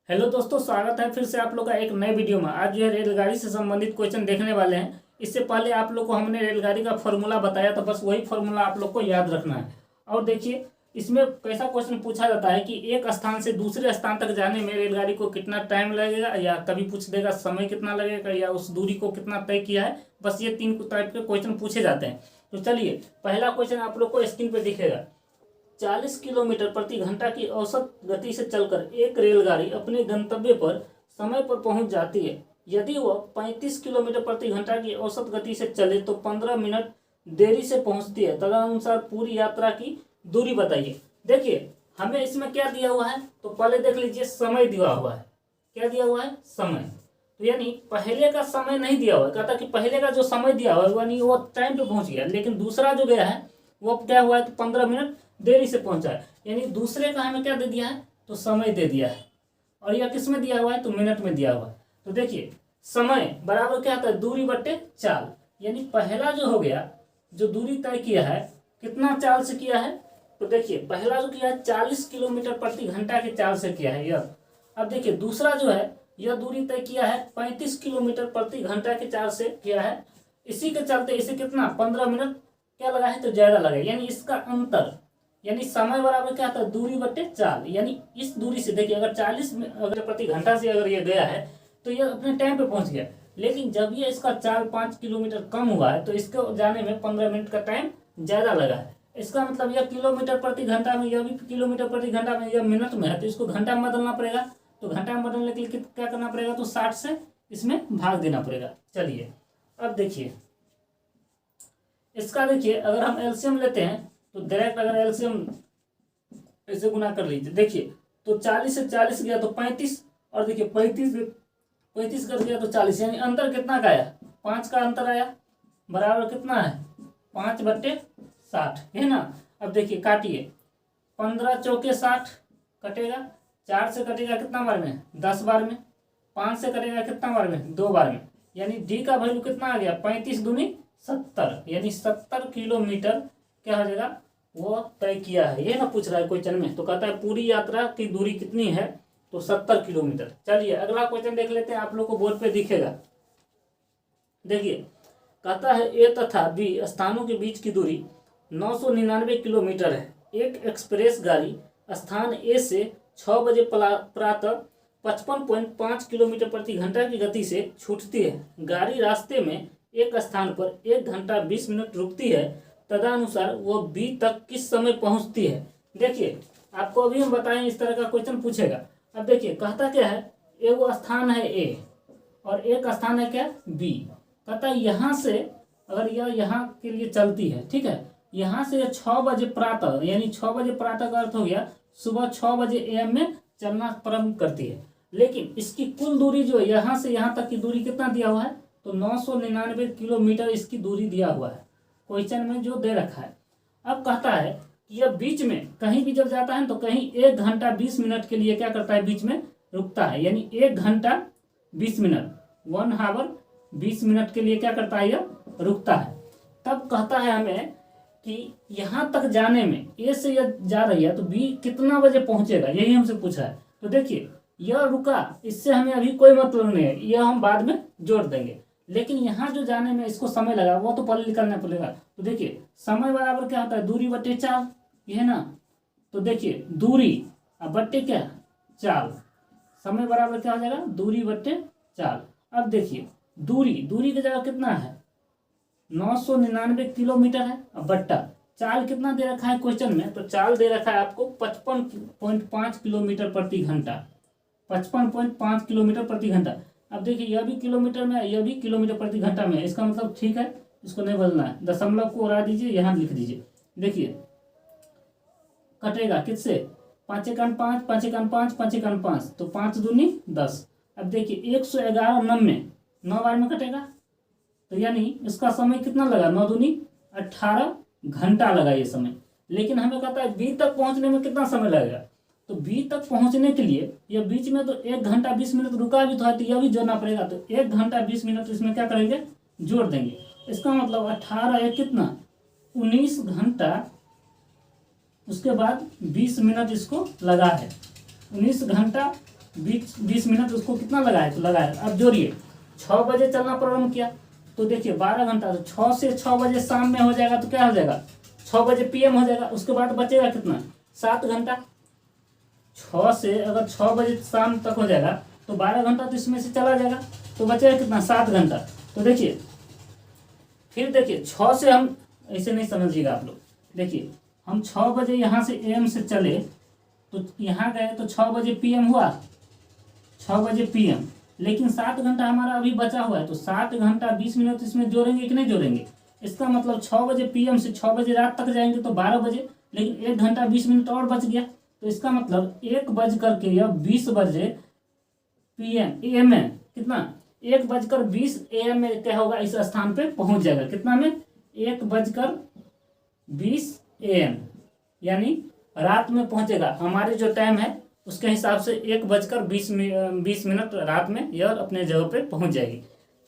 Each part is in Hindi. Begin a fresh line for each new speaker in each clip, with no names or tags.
हेलो दोस्तों, स्वागत है फिर से आप लोग का एक नए वीडियो में। आज जो है रेलगाड़ी से संबंधित क्वेश्चन देखने वाले हैं। इससे पहले आप लोग को हमने रेलगाड़ी का फॉर्मूला बताया, तो बस वही फॉर्मूला आप लोग को याद रखना है। और देखिए, इसमें कैसा क्वेश्चन पूछा जाता है कि एक स्थान से दूसरे स्थान तक जाने में रेलगाड़ी को कितना टाइम लगेगा, या कभी पूछ देगा समय कितना लगेगा, या उस दूरी को कितना तय किया है। बस ये 3 टाइप के क्वेश्चन पूछे जाते हैं। तो चलिए, पहला क्वेश्चन आप लोग को स्क्रीन पर दिखेगा। 40 किलोमीटर प्रति घंटा की औसत गति से चलकर एक रेलगाड़ी अपने गंतव्य पर समय पर पहुंच जाती है। यदि वह 35 किलोमीटर प्रति घंटा की औसत गति से चले तो 15 मिनट देरी से पहुंचती है। तदनुसार पूरी यात्रा की दूरी बताइए। देखिए, हमें इसमें क्या दिया हुआ है, तो पहले देख लीजिए, समय दिया हुआ है। क्या दिया हुआ है? समय। तो यानी पहले का समय नहीं दिया हुआ है। कहता कि पहले का जो समय दिया हुआ है यानी वो टाइम पे पहुंच गया, लेकिन दूसरा जो गया है वो क्या हुआ है, तो 15 मिनट देरी से पहुंचा है। यानी दूसरे का हमें क्या दे दिया है, तो समय दे दिया है। और यह किस में दिया हुआ है, तो मिनट में दिया हुआ है। तो देखिए, समय बराबर क्या आता है, दूरी बटे चाल। यानी पहला जो हो गया, जो दूरी तय किया है, कितना चाल से किया है, तो देखिए पहला जो किया है 40 किलोमीटर प्रति घंटा की चाल से किया है यह। अब देखिए दूसरा जो है, यह दूरी तय किया है 35 किलोमीटर प्रति घंटा की चाल से किया है। इसी के चलते इसे कितना 15 मिनट क्या लगा है, तो ज्यादा लगा। यानी इसका अंतर, यानी समय बराबर क्या था, दूरी बटे चाल। यानी इस दूरी से देखिए, अगर 40 अगर प्रति घंटा से अगर ये गया है तो ये अपने टाइम पे पहुंच गया। लेकिन जब ये इसका चाल 5 किलोमीटर कम हुआ है तो इसको जाने में 15 मिनट का टाइम ज्यादा लगा है। इसका मतलब यह किलोमीटर प्रति घंटा में, यह भी किलोमीटर प्रति घंटा में, यह मिनट में है, तो इसको घंटा में बदलना पड़ेगा। तो घंटा में बदलने के लिए क्या करना पड़ेगा, तो 60 से इसमें भाग देना पड़ेगा। चलिए अब देखिए इसका, देखिए अगर हम एलसीएम लेते हैं तो डायरेक्ट अगर एलसीएम ऐसे गुना कर लीजिए। देखिए तो 40 से 40 गया तो 35, और देखिए 35 कर गया तो 40। यानी अंतर कितना का आया, 5 का अंतर आया। बराबर कितना है, 5/60 है ना। अब देखिए काटिए, 15 चौके 60 कटेगा, 4 से कटेगा कितना बार में, 10 बार में। 5 से कटेगा कितना बार में, 2 बार में। यानी डी का वैल्यू कितना आ गया, 35 दूनी 70। यानी 70 किलोमीटर क्या हो जाएगा, वो तय किया है। ये ना पूछ रहा है क्वेश्चन में, तो कहता है पूरी यात्रा की दूरी कितनी है, तो 70 किलोमीटर। चलिए अगला क्वेश्चन देख लेते हैं, आप लोग को बोर्ड पे दिखेगा। देखिए कहता है ए तथा बी स्थानों के बीच की दूरी 999 किलोमीटर है। एक एक्सप्रेस गाड़ी स्थान ए से 6 बजे प्रातः 55.5 किलोमीटर प्रति घंटा की गति से छूटती है। गाड़ी रास्ते में एक स्थान पर 1 घंटा 20 मिनट रुकती है। तदनुसार वह बी तक किस समय पहुंचती है। देखिए आपको अभी हम बताएं, इस तरह का क्वेश्चन पूछेगा। अब देखिए कहता क्या है, एक स्थान है ए और एक स्थान है क्या, बी। कहता है यहाँ से अगर यह यहाँ के लिए चलती है, ठीक है, यहाँ से 6 बजे प्रातः, यानी 6 बजे प्रातः का अर्थ हो गया सुबह 6 बजे AM में चलना प्रारंभ करती है। लेकिन इसकी कुल दूरी जो है, यहाँ से यहाँ तक की दूरी कितना दिया हुआ है, तो 999 किलोमीटर इसकी दूरी दिया हुआ है क्वेश्चन में जो दे रखा है। अब कहता है कि यह बीच में कहीं भी जब जाता है तो कहीं 1 घंटा 20 मिनट के लिए क्या करता है, बीच में रुकता है। यानी 1 घंटा 20 मिनट, 1 आवर 20 मिनट के लिए क्या करता है, यह रुकता है। तब कहता है हमें कि यहाँ तक जाने में ए से यह जा रही है तो बी कितना बजे पहुंचेगा, यही हमसे पूछा है। तो देखिए यह रुका, इससे हमें अभी कोई मतलब नहीं है, यह हम बाद में जोड़ देंगे। लेकिन यहाँ जो जाने में इसको समय लगा वो तो पहले निकालना पड़ेगा। तो देखिए समय बराबर क्या होता है, दूरी बटे चाल, ये है ना। तो देखिए दूरी अब बटे क्या, चाल। समय बराबर क्या हो जाएगा, दूरी बटे चाल। अब देखिए दूरी की जगह कितना है, 999 किलोमीटर है। अब बट्टा चाल कितना दे रखा है क्वेश्चन में, तो चाल दे रखा है आपको 55.5 किलोमीटर प्रति घंटा, 55.5 किलोमीटर प्रति घंटा। अब देखिए यह भी किलोमीटर में है, यह भी किलोमीटर प्रति घंटा में है। इसका मतलब ठीक है, इसको नहीं बदलना है, दशमलव को हटा दीजिए, यहाँ लिख दीजिए। देखिए कटेगा किससे, 5 एकान 5, 5 एकान 5, 5 एकान 5, तो 5 दूनी 10। अब देखिए 111 9 बार में कटेगा, तो यानी इसका समय कितना लगा, 9 दूनी 18 घंटा लगा ये समय। लेकिन हमें कहता है बी तक पहुंचने में कितना समय लगेगा, तो बी तक पहुंचने के लिए यह बीच में तो 1 घंटा 20 मिनट रुका भी तो है, तो यह भी जोड़ना पड़ेगा। तो 1 घंटा 20 मिनट इसमें क्या करेंगे, जोड़ देंगे। इसका मतलब 18 एक कितना, 19 घंटा, उसके बाद 20 मिनट इसको लगा है। 19 घंटा 20 मिनट उसको कितना लगाए तो लगाए। अब जोड़िए 6 बजे चलना प्रारंभ किया तो देखिए 12 घंटा, तो 6 से 6 बजे शाम में हो जाएगा तो क्या हो जाएगा 6 बजे PM हो जाएगा। उसके बाद बचेगा कितना 7 घंटा। 6 से अगर 6 बजे शाम तक हो जाएगा तो 12 घंटा तो इसमें से चला जाएगा, तो बचेगा कितना 7 घंटा। तो देखिए फिर देखिए 6 से हम ऐसे नहीं समझिएगा आप लोग, देखिए हम 6 बजे यहाँ से AM से चले तो यहाँ गए तो 6 बजे PM हुआ, 6 बजे PM, लेकिन 7 घंटा हमारा अभी बचा हुआ है, तो 7 घंटा 20 मिनट इसमें जोड़ेंगे कि नहीं जोड़ेंगे। इसका मतलब 6 बजे PM से 6 बजे रात तक जाएंगे तो 12 बजे, लेकिन 1 घंटा 20 मिनट और बच गया। तो इसका मतलब 1 बज करके या 20 बजे PM AM में कितना 1:20 AM में क्या होगा इस स्थान पे पहुंच जाएगा। कितना में 1:20 AM, यानी रात में पहुंचेगा। हमारे जो टाइम है उसके हिसाब से 1:20 मिनट रात में यह अपने जगह पे पहुंच जाएगी।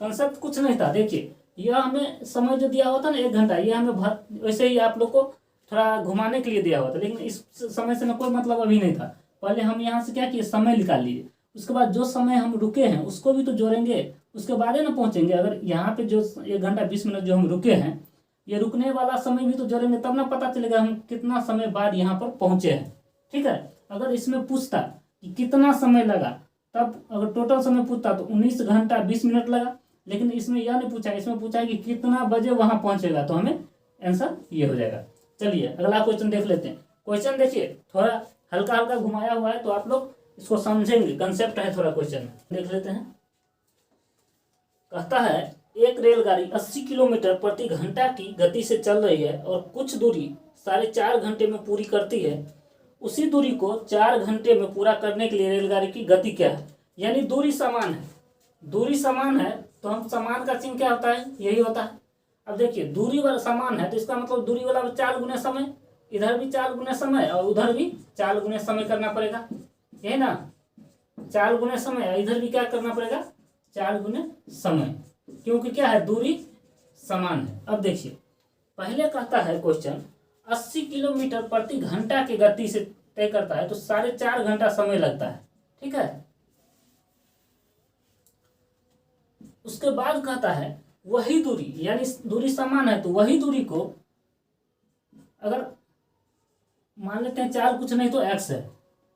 कंसेप्ट कुछ नहीं था। देखिए यह हमें समय जो दिया हुआ था ना 1 घंटा, ये हमें वैसे ही आप लोग को थोड़ा घुमाने के लिए दिया हुआ था, लेकिन इस समय से कोई मतलब अभी नहीं था। पहले हम यहाँ से क्या किए समय निकाल लिए, उसके बाद जो समय हम रुके हैं उसको भी तो जोड़ेंगे, उसके बाद ही ना पहुंचेंगे। अगर यहाँ पे जो 1 घंटा 20 मिनट जो हम रुके हैं, ये रुकने वाला समय भी तो जोड़ेंगे, तब ना पता चलेगा हम कितना समय बाद यहाँ पर पहुंचे हैं। ठीक है, अगर इसमें पूछता कि कितना समय लगा, तब अगर टोटल समय पूछता तो 19 घंटा 20 मिनट लगा, लेकिन इसमें यह नहीं पूछा, इसमें पूछा है कि कितना बजे वहां पहुंचेगा, तो हमें आंसर ये हो जाएगा। चलिए अगला क्वेश्चन देख लेते हैं। क्वेश्चन देखिए थोड़ा हल्का हल्का घुमाया हुआ है, तो आप लोग इसको समझेंगे, कंसेप्ट है थोड़ा। क्वेश्चन देख लेते हैं। कहता है एक रेलगाड़ी 80 किलोमीटर प्रति घंटा की गति से चल रही है और कुछ दूरी 4.5 घंटे में पूरी करती है। उसी दूरी को 4 घंटे में पूरा करने के लिए रेलगाड़ी की गति क्या है। यानी दूरी समान है, दूरी समान है तो हम समान का चिन्ह क्या होता है, यही होता है। अब देखिए दूरी वाला समान है तो इसका मतलब दूरी वाला 4 गुना समय, इधर भी 4 गुना समय और उधर भी 4 गुना समय करना पड़ेगा, यही ना 4 गुना समय, इधर भी क्या करना पड़ेगा 4 गुना समय, क्योंकि क्या है दूरी समान है। अब देखिए पहले कहता है क्वेश्चन 80 किलोमीटर प्रति घंटा की गति से तय करता है तो 4.5 घंटा समय लगता है। ठीक है, उसके बाद कहता है वही दूरी, यानी दूरी समान है तो वही दूरी को अगर मान लेते हैं 4 कुछ नहीं तो x है,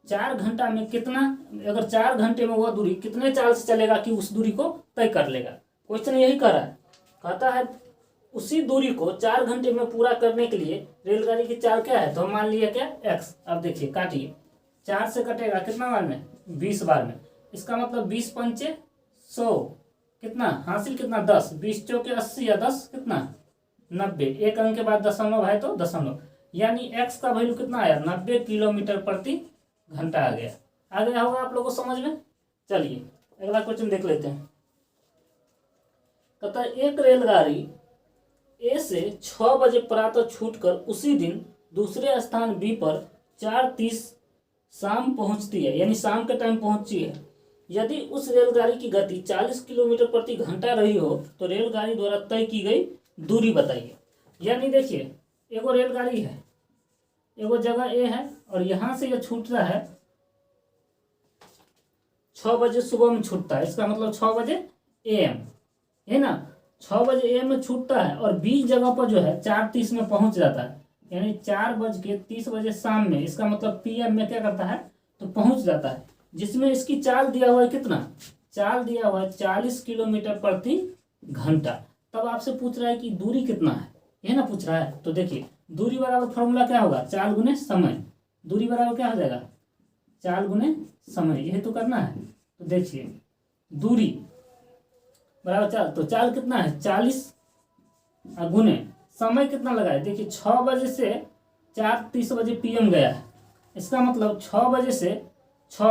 4 घंटा में कितना, अगर 4 घंटे में वह दूरी कितने चाल से चलेगा कि उस दूरी को तय कर लेगा। क्वेश्चन यही कर रहा है, कहता है उसी दूरी को 4 घंटे में पूरा करने के लिए रेलगाड़ी की चाल क्या है, तो हम मान लिया क्या x। अब देखिए काटिए, 4 से कटेगा कितना बार में 20 बार में, इसका मतलब 20 पंचे 100, कितना हासिल कितना 10, 20 चौके 80 या 10 कितना 90, एक अंक के बाद दशमलव है तो दशमलव, यानी x का वैल्यू कितना आया 90 किलोमीटर प्रति घंटा आ गया। आ गया होगा आप लोगों को समझ में। चलिए अगला क्वेश्चन देख लेते हैं। कहता है एक रेलगाड़ी ए से 6 बजे प्रातः छूटकर उसी दिन दूसरे स्थान बी पर 4:30 शाम पहुंचती है, यानी शाम के टाइम पहुंची है। यदि उस रेलगाड़ी की गति 40 किलोमीटर प्रति घंटा रही हो तो रेलगाड़ी द्वारा तय की गई दूरी बताइए। यानी देखिए एगो रेलगाड़ी है, एगो जगह ए है और यहाँ से ये छूट रहा है 6 बजे सुबह में छूटता है, इसका मतलब 6 बजे AM है ना, 6 बजे AM में छूटता है और बी जगह पर जो है 4:30 में पहुंच जाता है, यानी 4:30 बजे शाम में, इसका मतलब PM में क्या करता है तो पहुंच जाता है, जिसमें इसकी चाल दिया हुआ है कितना, चाल दिया हुआ है 40 किलोमीटर प्रति घंटा। तब आपसे पूछ रहा है कि दूरी कितना है, ये ना पूछ रहा है। तो देखिए दूरी बराबर फॉर्मूला क्या होगा, चाल गुने समय, दूरी बराबर क्या हो जाएगा चाल गुने समय, यही तो करना है। तो देखिए दूरी बराबर चाल, तो चाल कितना है 40 गुने समय कितना लगा है, देखिए 6 बजे से 4:30 बजे PM गया है, इसका मतलब 6 बजे से 6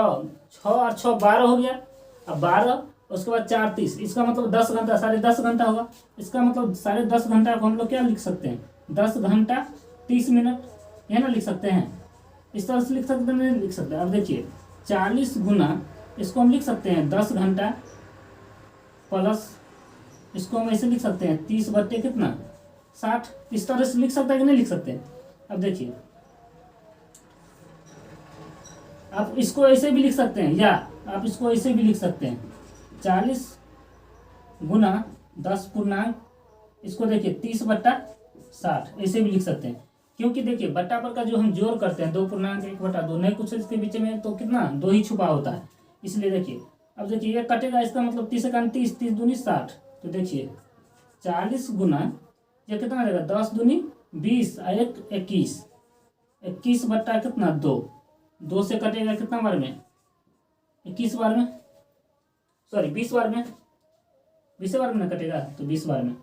और 6 12 हो गया, अब 12 उसके बाद 4:30, इसका मतलब 10 घंटा, 10.5 घंटा होगा। इसका मतलब 10.5 घंटा को हम लोग क्या लिख सकते हैं 10 घंटा 30 मिनट, यह ना लिख सकते हैं, इस तरह से लिख सकते हैं, नहीं लिख सकते। अब देखिए 40 गुना इसको हम लिख सकते हैं 10 घंटा प्लस इसको हम ऐसे लिख सकते हैं 30 बट्टे कितना 60, इस तरह से लिख सकते हैं कि नहीं लिख सकते। अब देखिए आप इसको ऐसे भी लिख सकते हैं, या आप इसको ऐसे भी लिख सकते हैं 40 गुना 10 पूर्णांक, इसको देखिए 30/60 ऐसे भी लिख सकते हैं। क्योंकि देखिए बट्टा पर का जो हम जोड़ करते हैं 2 पूर्णांक 1/2 नहीं कुछ इसके बीच में तो कितना 2 ही छुपा होता है, इसलिए देखिए अब देखिए ये कटेगा, इसका मतलब 30 का 30, 30 दूनी 60, तो देखिए 40 गुना ये कितना आ जाएगा 10 दूनी 20 और 1 21, 21 बट्टा कितना 2, 2 से कटेगा कितना बार में 21 बार में, सॉरी 20 बार में, 20 बार में ना कटेगा तो 20 बार में,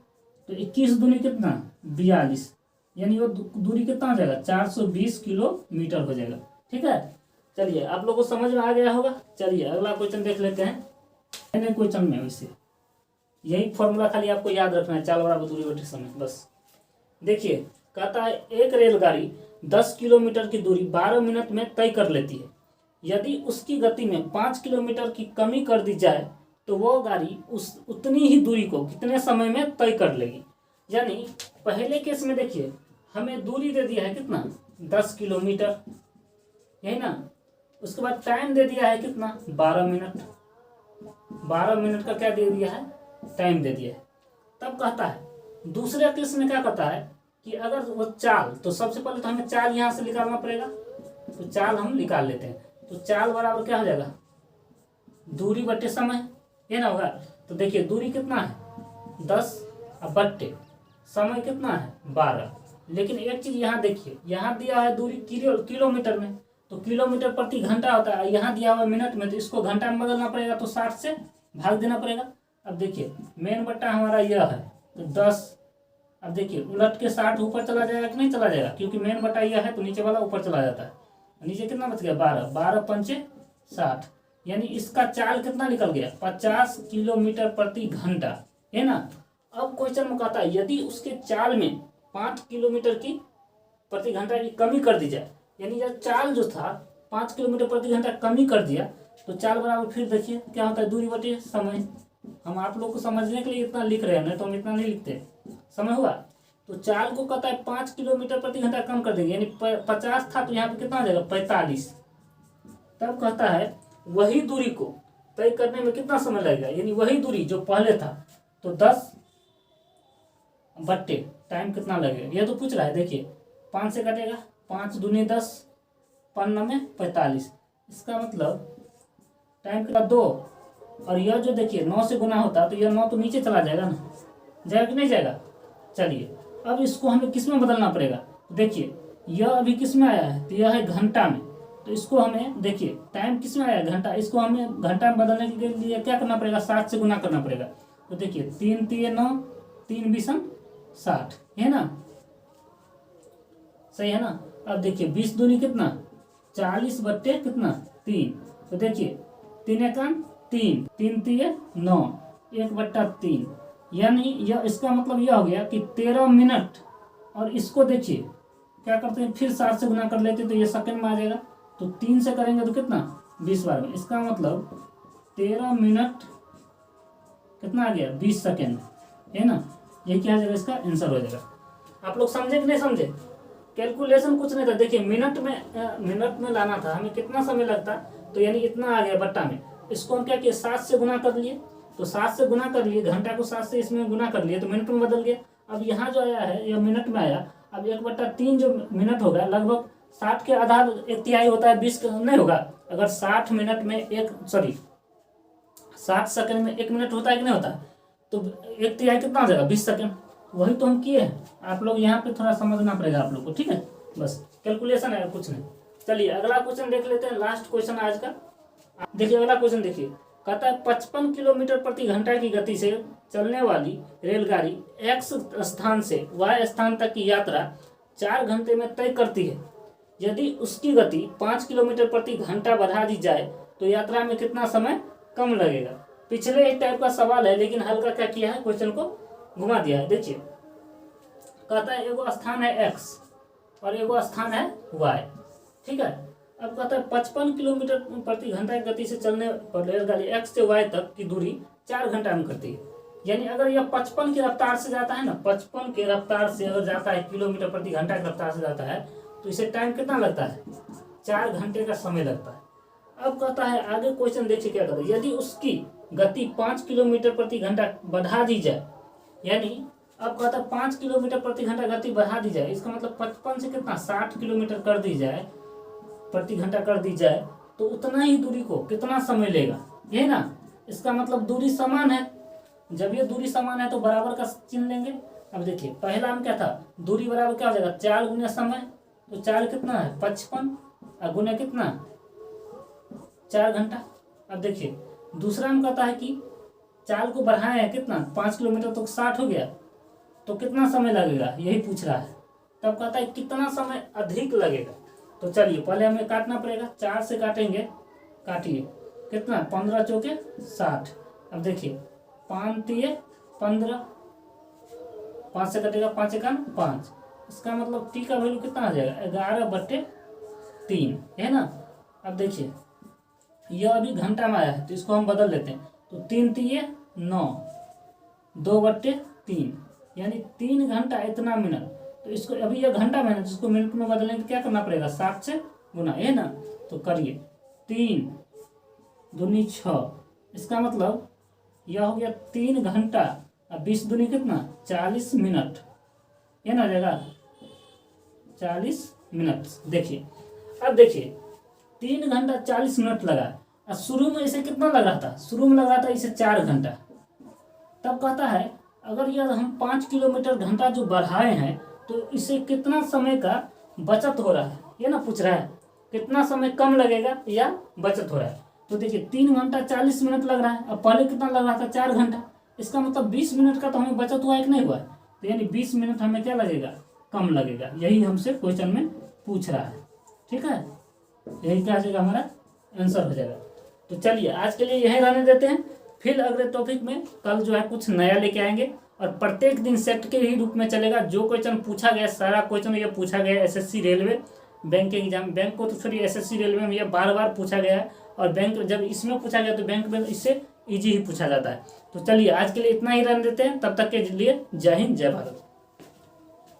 तो 21 दूनी कितना 42, यानी वो दूरी कितना हो जाएगा 420 किलोमीटर हो जाएगा। ठीक है, चलिए आप लोगों को समझ में आ गया होगा। चलिए अगला क्वेश्चन देख लेते हैं। क्वेश्चन में वैसे यही फॉर्मूला खाली आपको याद रखना है, चाल बराबर दूरी बटे समय, बस। देखिए कहता है एक रेलगाड़ी 10 किलोमीटर की दूरी 12 मिनट में तय कर लेती है। यदि उसकी गति में 5 किलोमीटर की कमी कर दी जाए तो वह गाड़ी उतनी ही दूरी को कितने समय में तय कर लेगी। यानी पहले केस में देखिए हमें दूरी दे दिया है कितना 10 किलोमीटर, यही ना, उसके बाद टाइम दे दिया है कितना 12 मिनट, 12 मिनट का क्या दे दिया है टाइम दे दिया है। तब कहता है दूसरे केस में क्या कहता है कि अगर वो चाल, तो सबसे पहले तो हमें चाल यहाँ से निकालना पड़ेगा, तो चाल हम निकाल लेते हैं। तो चाल बराबर क्या हो जाएगा दूरी बटे समय, ये ना होगा। तो देखिए दूरी कितना है 10 और बट्टे समय कितना है 12। लेकिन एक चीज यहाँ देखिए, यहाँ दिया है दूरी किलोमीटर में, तो किलोमीटर प्रति घंटा होता है, यहाँ दिया हुआ मिनट में, तो इसको घंटा में बदलना पड़ेगा, तो 60 से भाग देना पड़ेगा। अब देखिए मेन बट्टा हमारा यह है तो 10, अब देखिए उलट के 60 ऊपर चला जाएगा कि नहीं चला जाएगा, क्योंकि मेन बट्टा यह है तो नीचे वाला ऊपर चला जाता है। नीचे कितना बच गया 12, 12 पंचे 60, यानी इसका चाल कितना निकल गया 50 किलोमीटर प्रति घंटा, है ना। अब क्वेश्चन में कहता है यदि उसके चाल में 5 किलोमीटर की प्रति घंटा की कमी कर दी जाए, यानी जब चाल जो था 5 किलोमीटर प्रति घंटा कमी कर दिया, तो चाल बराबर फिर देखिए क्या होता है दूरी बटे समय। हम आप लोग को समझने के लिए इतना लिख रहे हैं, नहीं तो हम इतना नहीं लिखते, समय हुआ। तो चाल को कहता है 5 किलोमीटर प्रति घंटा कम कर देंगे, यानी 50 था तो यहाँ पे कितना आ जाएगा 45। तब कहता है वही दूरी को तय करने में कितना समय लगेगा, यानी वही दूरी जो पहले था, तो 10 बट्टे टाइम कितना लगेगा, यह तो पूछ रहा है। देखिए 5 से कटेगा, 5 दूनी 10, 5 में 45, इसका मतलब टाइम कितना 2, और यह जो देखिए 9 से गुना होता है तो यह 9 तो नीचे चला जाएगा ना, जाएगा कि नहीं जाएगा। चलिए अब इसको हमें किस में बदलना पड़ेगा, देखिए यह अभी किस में आया है तो यह है घंटा में, तो इसको हमें देखिए टाइम किस में आया घंटा, इसको हमें घंटा में बदलने के लिए क्या करना पड़ेगा 60 से गुना करना पड़ेगा। तो देखिए 3 3 9, 3 20 60, है ना, सही है ना। अब देखिए 20 दूनी कितना 40 बट्टे कितना 3, तो देखिए 3 एकान 3, 3 3 9, 1/3, यानी यह इसका मतलब यह हो गया कि 13 मिनट। और इसको देखिए क्या करते हैं फिर 60 से गुना कर लेते तो ये सेकंड में आ जाएगा, तो 3 से करेंगे तो कितना 20 बार में, इसका मतलब 13 मिनट कितना आ गया 20 सेकेंड, है ना। ये क्या हो जाएगा इसका आंसर हो जाएगा। आप लोग समझे कि नहीं समझे, कैलकुलेशन कुछ नहीं था। देखिए मिनट में लाना था हमें, कितना समय लगता, तो यानी इतना आ गया बट्टा में, इसको हम क्या किए 7 से गुना कर लिए, तो 7 से गुना कर लिए, घंटा को 7 से इसमें गुना कर लिए तो मिनट में बदल गया। अब यहाँ जो आया है यह मिनट में आया, अब 1/3 जो मिनट होगा लगभग 60 के आधार 1/3 होता है 20 नहीं होगा। अगर 60 मिनट में 60 सेकंड में 1 मिनट होता है कि नहीं होता, तो 1/3 कितना हो जाएगा 20 सेकंड। वही तो हम किए हैं, आप लोग यहाँ पे थोड़ा समझना पड़ेगा आप लोग को, ठीक है, बस कैलकुलेशन है कुछ नहीं। चलिए अगला क्वेश्चन देख लेते हैं, लास्ट क्वेश्चन आज का। देखिए अगला क्वेश्चन देखिए, कहता है 55 किलोमीटर प्रति घंटा की गति से चलने वाली रेलगाड़ी एक्स स्थान से वाई स्थान तक की यात्रा 4 घंटे में तय करती है। यदि उसकी गति 5 किलोमीटर प्रति घंटा बढ़ा दी जाए तो यात्रा में कितना समय कम लगेगा। पिछले एक टाइप का सवाल है, लेकिन हल्का क्या किया है क्वेश्चन को घुमा दिया है। देखिए कहता है एगो स्थान है एक्स और एगो स्थान है वाई, ठीक है। अब कहता है 55 किलोमीटर प्रति घंटा की गति से चलने पर रेलगाड़ी एक्स से वाई तक की दूरी 4 घंटा में करती है। यानी अगर यह 55 की रफ्तार से जाता है ना, 55 के रफ्तार से अगर जाता है किलोमीटर प्रति घंटा की रफ्तार से जाता है, तो इसे टाइम कितना लगता है 4 घंटे का समय लगता है। अब कहता है आगे क्वेश्चन देखिए क्या कहता है, यदि उसकी गति 5 किलोमीटर प्रति घंटा बढ़ा दी जाए, यानी अब कहता है 5 किलोमीटर प्रति घंटा गति बढ़ा दी जाए, इसका मतलब 55 से कितना 60 किलोमीटर कर दी जाए प्रति घंटा कर दी जाए, तो उतना ही दूरी को कितना समय लेगा, ये ना। इसका मतलब दूरी समान है, जब ये दूरी समान है तो बराबर का चिन्ह लेंगे। अब देखिए पहला हम क्या था, दूरी बराबर क्या हो जाएगा 4 गुना समय, तो 4 कितना है 55 और गुना कितना 4 घंटा। अब देखिए दूसरा हम कहता है कि चाल को बढ़ाए है कितना 5 किलोमीटर तो 60 हो गया, तो कितना समय लगेगा यही पूछ रहा है। तब कहता है कितना समय अधिक लगेगा, तो चलिए पहले हमें काटना पड़ेगा, 4 से काटेंगे, काटिए कितना 15 चौके 60। अब देखिए 5 तिये 15, 5 से कटेगा 5 एकान 5, इसका मतलब टी का वैल्यू कितना आ जाएगा 11/3 है ना। अब देखिए यह अभी घंटा में आया है तो इसको हम बदल लेते हैं, तो 3 तिये 9, 2/3 यानी 3 घंटा इतना मिनट। तो इसको अभी यह घंटा में है जिसको मिनट में बदलने तो क्या करना पड़ेगा 60 से गुना, है ना। तो करिए 3 दूनी 6, इसका मतलब यह हो गया 3 घंटा और 20 दूनी कितना 40 मिनट, है ना जाएगा 40 मिनट। देखिए अब देखिए 3 घंटा 40 मिनट लगा और शुरू में इसे कितना लग रहा था, शुरू में लग रहा था इसे 4 घंटा। तब कहता है अगर यह हम 5 किलोमीटर घंटा जो बढ़ाए हैं तो इसे कितना समय का बचत हो रहा है, ये ना पूछ रहा है कितना समय कम लगेगा या बचत हो रहा है। तो देखिए 3 घंटा 40 मिनट लग रहा है, अब पहले कितना लग रहा था 4 घंटा, इसका मतलब 20 मिनट का तो हमें बचत हुआ है कि नहीं हुआ है, तो यानी 20 मिनट हमें क्या लगेगा कम लगेगा, यही हमसे क्वेश्चन में पूछ रहा है। ठीक है, यही क्या हो जाएगा हमारा आंसर हो जाएगा। तो चलिए आज के लिए यही रहने देते हैं, फिर अगले टॉपिक में कल जो है कुछ नया लेके आएंगे और प्रत्येक दिन सेट के ही रूप में चलेगा। जो क्वेश्चन पूछा गया सारा क्वेश्चन ये पूछा गया एसएससी रेलवे बैंक के एग्जाम, बैंक को तो छोड़िए एसएससी रेलवे में ये बार बार पूछा गया है, और बैंक जब इसमें पूछा गया तो बैंक में इससे इजी ही पूछा जाता है। तो चलिए आज के लिए इतना ही रहने देते हैं, तब तक के लिए जय हिंद जय भारत।